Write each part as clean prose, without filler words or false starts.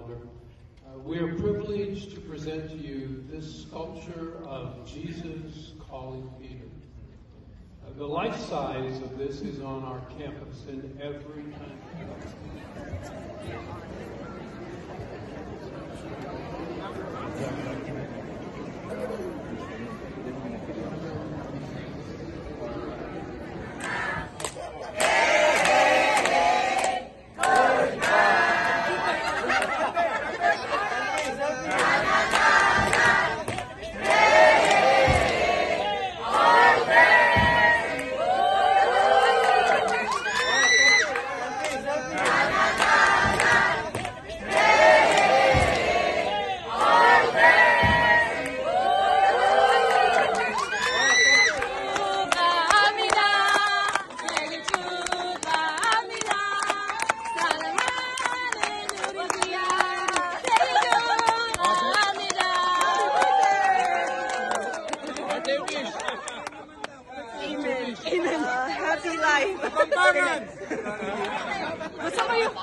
elder. We are privileged to present to you this sculpture of Jesus calling Peter. The life size of this is on our campus in every Amen. Happy life. Gusto mo yung...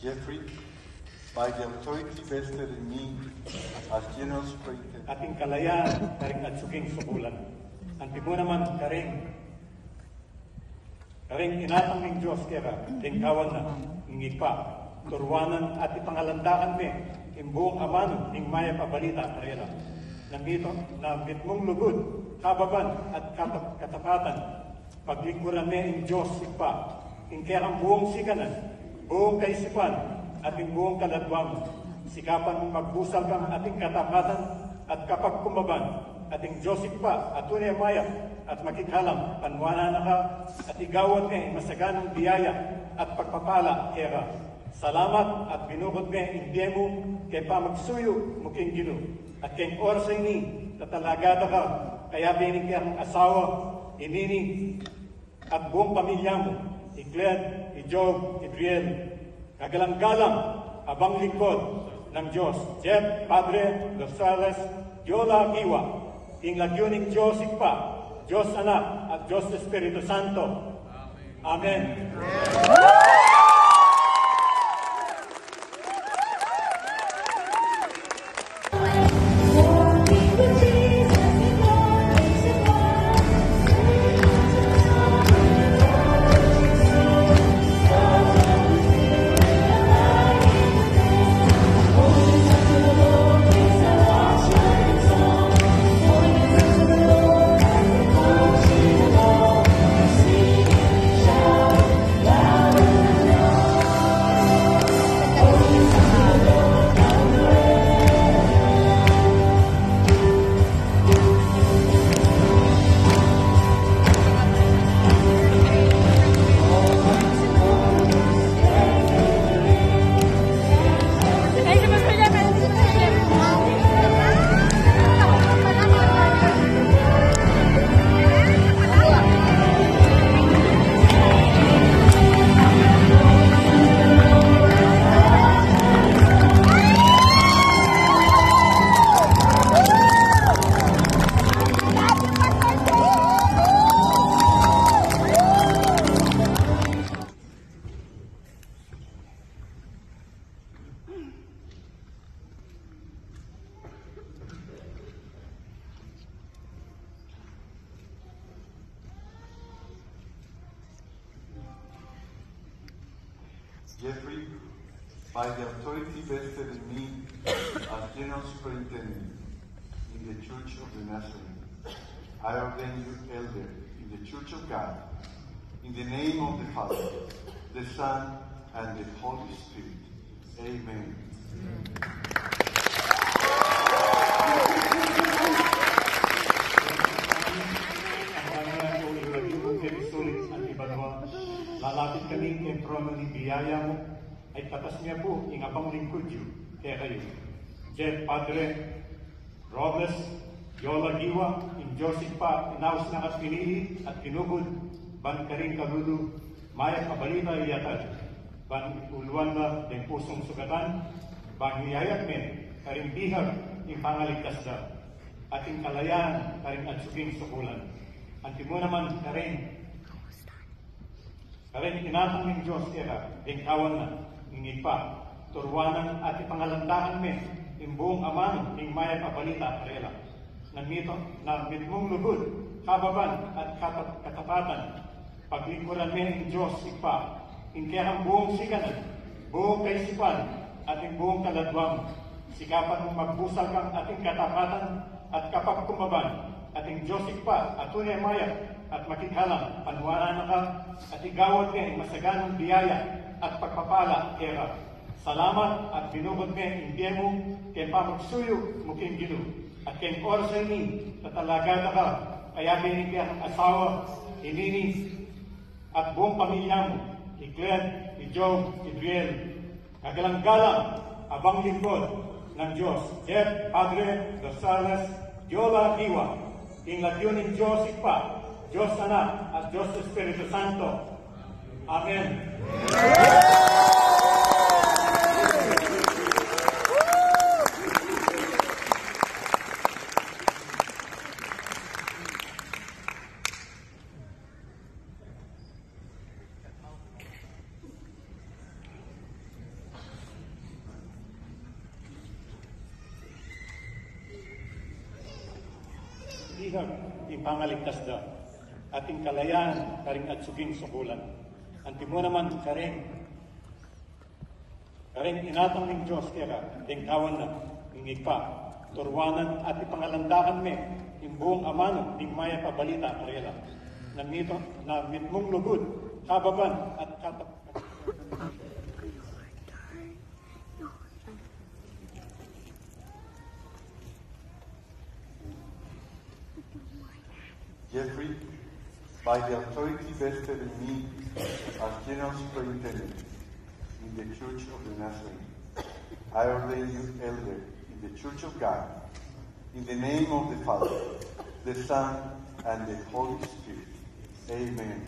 Jeffrey, by the authority vested in me as General Superintendent. Ating kalayaan, karing at suging sukulan. Anti mo naman karing inatang ng Diyos kaya, tingkawan na, ngipa, turwanan at ipangalandakan me, imbuong aman, ning maya pabalita, karera. Nambit mong lugod, kababan at katapatan, paglingkuran me ng Diyos ipa, ingkerang buong sikanan, buong kaisipan, ating buong kaladwang, sikapan mong magbusal kang ating katapatan at kapag kumaban, ating Diyos ipa, at tunay maya, at makikalam, panwana na ka, at igawad me masaganang biyaya at pagpapala kera. Salamat at binukod me hindi mo kay pamagsuyo muking gino. At kay oras ini, tatalagada ka, kaya binig kang asawa, inini, at buong pamilya mo, Igled, Job, Idriel, kagalang-galang, abang lingkod ng Diyos, Jeff, Padre, Rosales, Yola, Iwa, inglagyuning Diyos Ikpa, Diyos Anak, at Diyos Espiritu Santo. Amen. Jeffrey, by the authority vested in me as General Superintendent in the Church of the Nazarene, I ordain you elder in the Church of God, in the name of the Father, the Son, and the Holy Spirit. Amen. Lalapit kami kay trono ni biyaya mo, ay ay tatas niya po ing abang lingkod yu kaya kayo. Jeff Padre Robles, Yola Giwa, in Joseph pa, inaus na pinili at kinugod, ban karing kalulu, maya kabalita iyatad, ban uluan na ng pusong sugatan, ban hiyayak men, karing bihag, yung pangaligtas da, ating kalayaan, karing atsuging sukulan. Antimo naman karing inatang ng Diyos era, ding kawan na, ingit pa, turwanan at ipangalandakan men, imbuong amano, ning maya kabalita karela. Na mitmong lugod, kababan at katapatan, paglingkuran men ng Diyos ipa, inkehang buong sikanan, buong kaisipan, at buong kaladwang, sikapan mong magbusal kang ating katapatan at kapagkumaban, ating Diyos ipa, at tunay maya, at makikalang, panwara na ka, at igawad men masaganang biyaya at pagpapala kera. Salamat at binugod men hindi mo, kaya pamagsuyo mo king ginu. At kaya oras ay ni, tatalagada ka, kaya binigyan ang asawa, inini, at buong pamilya mo, Glenn, Job, Adriel, kagalang-galang, abang lingkod ng Diyos, Jeff Padre Rosales, Yola Giwa, inglagyo ng Diyos Ipa, Diyos Anak, at Diyos Espiritu Santo. Amen. Ihag, ipangaligtas da, ating kalayaan, karing atsuging sukulan. Antimo naman, karing inatang ng Diyos, kaya ding kawan na, ingig pa, turwanan at ipangalandakan me, imbuong amano, ning maya pabalita, karela, na mitmong lugod, kababan, at Jeffrey, by the authority vested in me as General Superintendent in the Church of the Nazarene, I ordain you elder in the Church of God, in the name of the Father, the Son, and the Holy Spirit. Amen.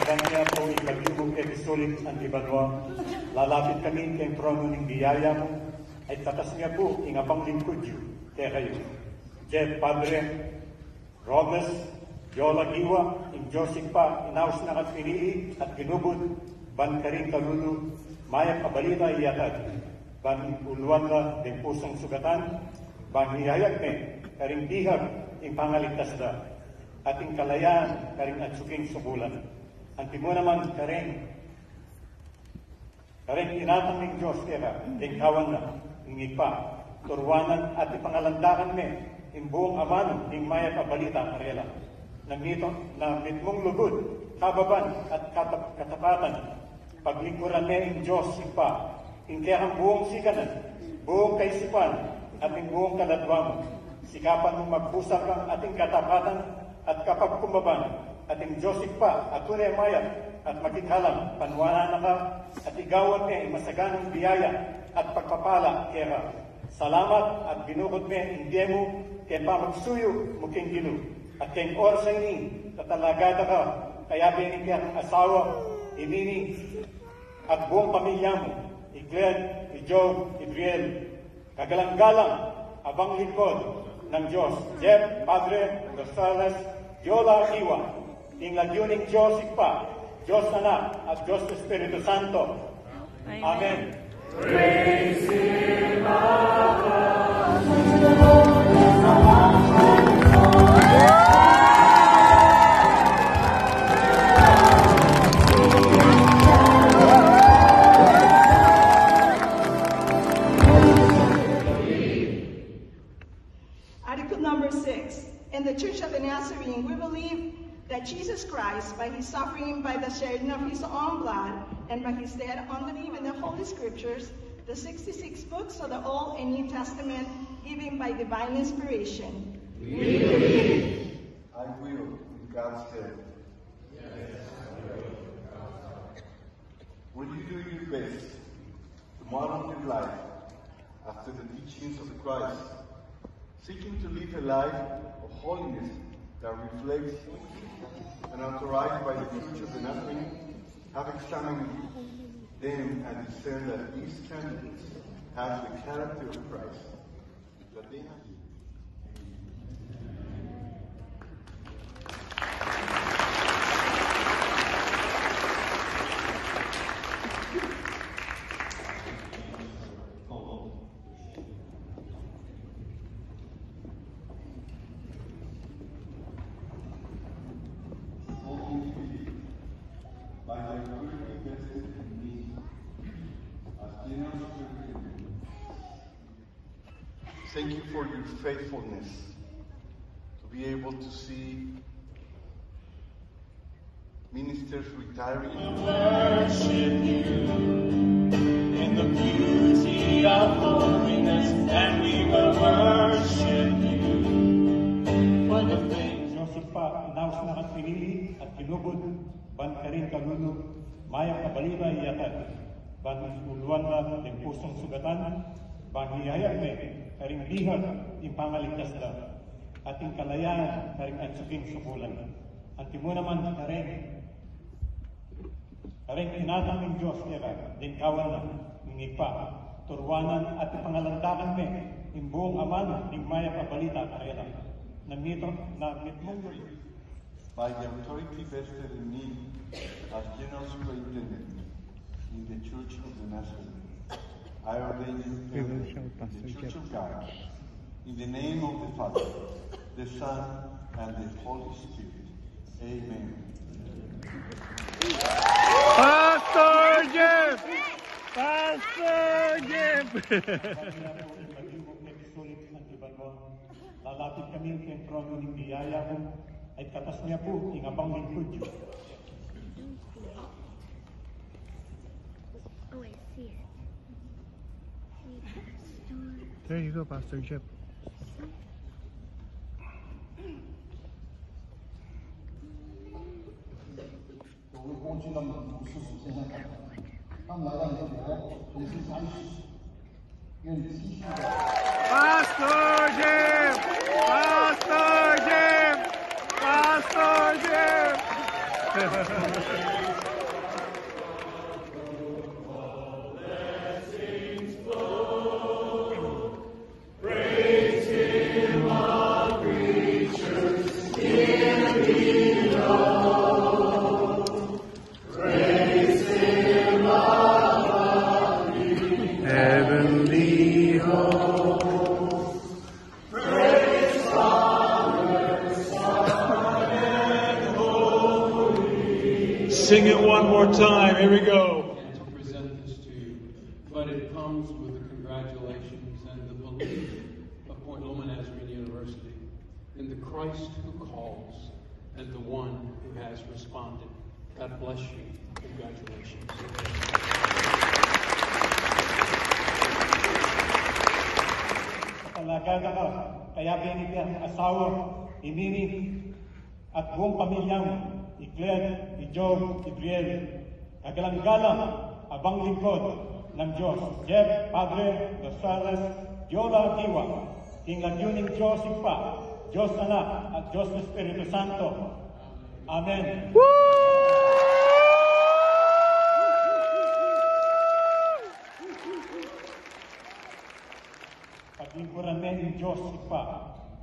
Ang niya po ipagdugong kay Bisolit ang Ibanwa, lalapit kami kay trono ng biyaya mo, ay tatas niya po ingabang lingkod yu, kaya kayo. Jeff Padre Robles, Yola Giwa, in Joseph pa, inaus na pinili at ginubod, ban karing kalulu, maya kabalita iyatad, ban uluan na ng pusong sugatan, ban hiyayag me, karing bihag, ing pangaligtas da, ating kalayaan, karing atsuging sukulan. Antimo naman karing inatang ng Diyos kaya, ding kawan na, ingig pa, turwanan at ipangalandakan me, imbuong amano, ning maya kabalita karela, na mitmong lugod, kababan at katapatan, paglingkuran me ng Diyos ipa, inkehang buong sikanan, buong kaisipan, at buong kaladwang, sikapan mong magbusal kang ating katapatan at kapagkumaban, ating Diyos pa, at tunay maya, at makikalang, panwala na ka, at igawan me, masaganang biyaya, at pagpapala, kera. Salamat, at binukod me, hindi mo, kaya pamagsuyo, muking ginu. At kayong oras ay ni, tatalagada ka, kaya binigyan ang asawa, inini, at buong pamilya mo, Glenn, Job, Adriel, kagalang-galang, abang lingkod ng Diyos, Jeff Padre Rosales, Yola Giwa, inglagyo ng Diyos Ipa, Diyos Anak, at Diyos Espiritu Santo. Amen. Praise Him, Article number 6. In the Church of the Nazarene, we believe that Jesus Christ, by his suffering, by the shedding of his own blood, and by his death on the belief in the Holy Scriptures, the 66 books of the Old and New Testament given by divine inspiration. I will God's help? Will you do your best to model your life after the teachings of Christ, seeking to live a life of holiness that reflects and authorized by the Church of the Nazarene? Have examined them and discern that these candidates have the character of Christ, that they have. Thank you for your faithfulness to be able to see ministers retiring. Worship you in the beauty of holiness, and we will worship you for the things. Joseph pa, inaus na pinili at kinubod, ban ka rin kalunod, mayang kabalita iyatan, ban uluan na ng pusong sugatan, ban hihayak me, karing lihat yung pangaligtas na, ating kalayaan karing atsuking sukulan. Antimo naman karing inatang ng Diyos eka, din kawan na, ngipa, turwanan at pangalandakan me, yung buong aman, ng maya pabalita karela, na mitmong By the authority vested in me as General Superintendent in the Church of the Nazarene, I ordain you in the Church of God, in the name of the Father, the Son, and the Holy Spirit. Amen. Pastor Jeff! Pastor Jeff! Lalapit kami kay trono ng biyaya mo, ay katas niya po, ingabang lingkod Diyos. Oh, I see it. There you go, Pastor Jeff. Pastor Jeff! Pastor Jeff! Pastor Jeff! Heavenly host, praise Father, Son, and Holy. Sing it one more time. Here we go. And to present this to you, but it comes with the congratulations and the belief of Point Loma Nazarene University in the Christ who calls and the one who has responded. God bless you. Congratulations. Talagada ka, kaya binigyan ang asawa, inini, at buong pamilyang, Claire, Job, Brielle, kagalang-galang, abang lingkod ng Diyos, Jeff, Padre, Rosales, Yola Diwa, King Lagyuning Diyos pa, Diyos Anak, at Diyos Espiritu Santo. Amen. Paglingkuran ng Diyos pa,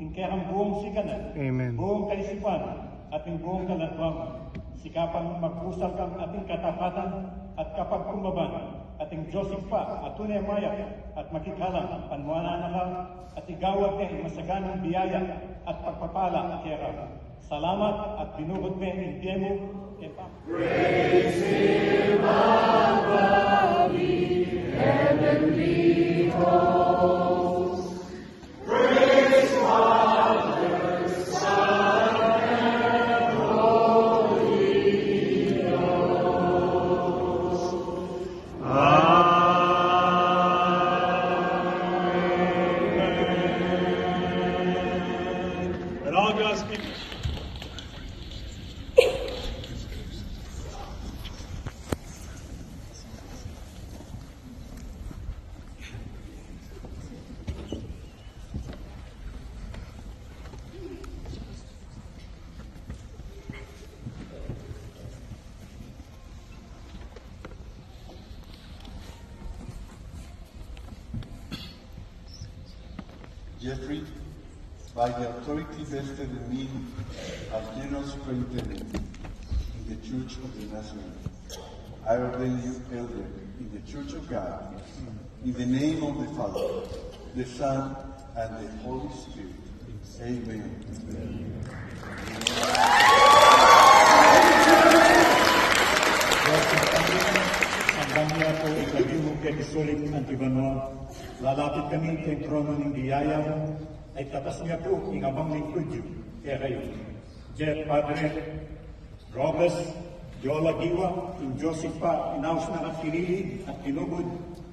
ingkayang buong sikanan, Amen. buong kaisipan, at ang buong kalatwang, sikapan magpusal kang ating katapatan at kapag kumaban, ating Diyos pa, at tunay maya, at makikalang panwana na ka, at igawad niya masaganang biyaya at pagpapala kera. Salamat at binugod niya ang tiemo. Praise Him above the heavenly host. Praise Father, Son, and Holy Ghost. Amen. And all God's people. Jeffrey, by the authority vested in me as General Superintendent in the Church of the Nazarene, I ordain you elder in the Church of God, in the name of the Father, the Son, and the Holy Spirit. Amen. Ang kanya po ikagimog kay Kisulit Antibanoa, lalapit kami kay trono ng biyaya mo, ay tatas niya po ingabang lingkod yun, kaya kayo. Jeff Padre, Robes, Yola Giwa, in Joseph pa, inaus na at kinilig at kinubod,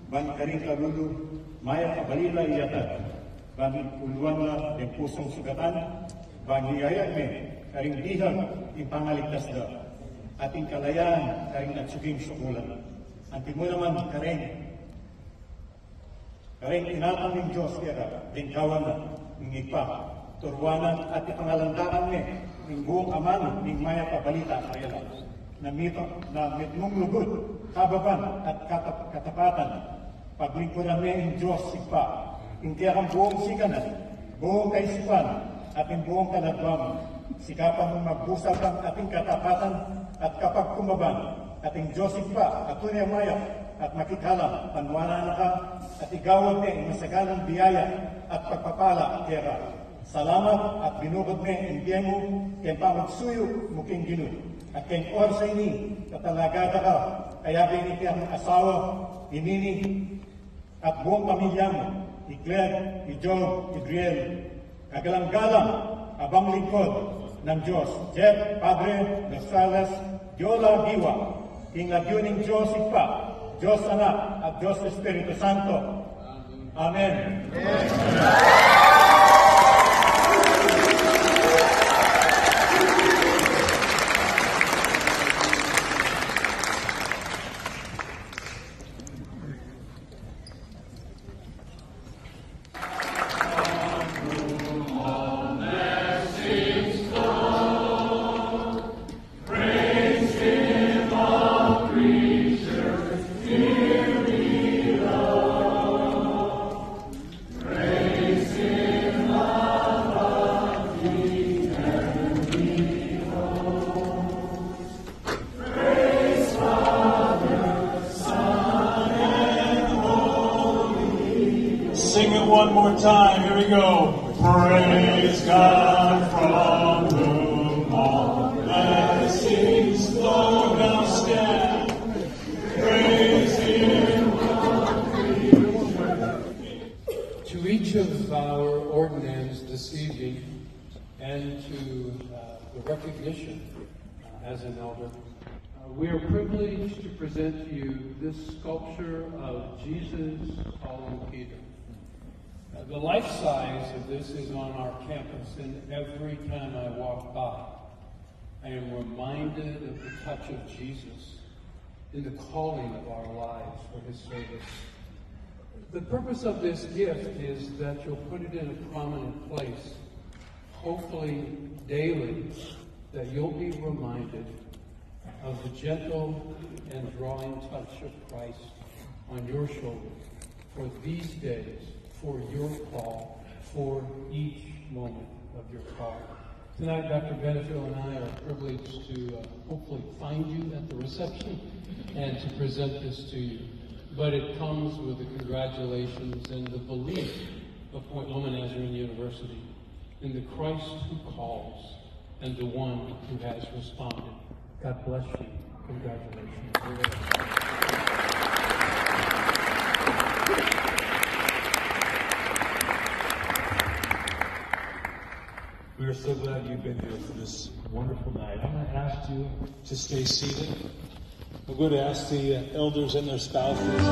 ban karing kalulu, maya kabalila iyatad, ban uluan na ng pusong sugatan, ban hiyaya me, karing dihag, in pangaligtas da, ating kalayaan, karing natsuging sukulan. Antin mo naman, karing inatang ng Diyos, kaya lingkawan na, ng ipa, turwanan at ipangalandaan me, ng buong aman, ng maya pabalita, kaya lang. Na mitmong lugod, kababan at katapatan, paglingkuran niya ang Diyos sipa, hindi ang buong sikanan, buong kaisipan, at ang buong kanadwang, sikapan mong magbusal ang ating katapatan at kapag kumaban, ating Diyos sipa, at tunay maya, at makikalam, panwala na ka, at igawag niya ang masaganang biyaya at pagpapala at tiyera. Salamat at binugod niya ang biyay mo, kaya pamagsuyo muking ginud. At kayong oras ini, katalagada ka, kaya binigay ang asawa, ni Nini, at buong pamilya mo, ni Claire, ni Joe, ni Driel, kagalang-galang, abang lingkod ng Diyos, Jeff, Padre, Gonzales, Yola Giwa, King Diyos Ipa, Diyos Anak, at Diyos Espiritu Santo. Amen. Sing it one more time. Here we go. Praise God from whom all blessings flow. Now stand. Praise Him. To each of our ordinands this evening, and to the recognition as an elder, we are privileged to present to you this sculpture of Jesus calling Peter. The life size of this is on our campus, and every time I walk by, I am reminded of the touch of Jesus in the calling of our lives for His service. The purpose of this gift is that you'll put it in a prominent place, hopefully daily, that you'll be reminded of the gentle and drawing touch of Christ on your shoulder for these days, for your call, for each moment of your call. Tonight, Dr. Benefiel and I are privileged to hopefully find you at the reception and to present this to you. But it comes with the congratulations and the belief of Point Loma Nazarene University in the Christ who calls and the one who has responded. God bless you. Congratulations. We are so glad you've been here for this wonderful night. I'm going to ask you to stay seated. I'm going to ask the elders and their spouses.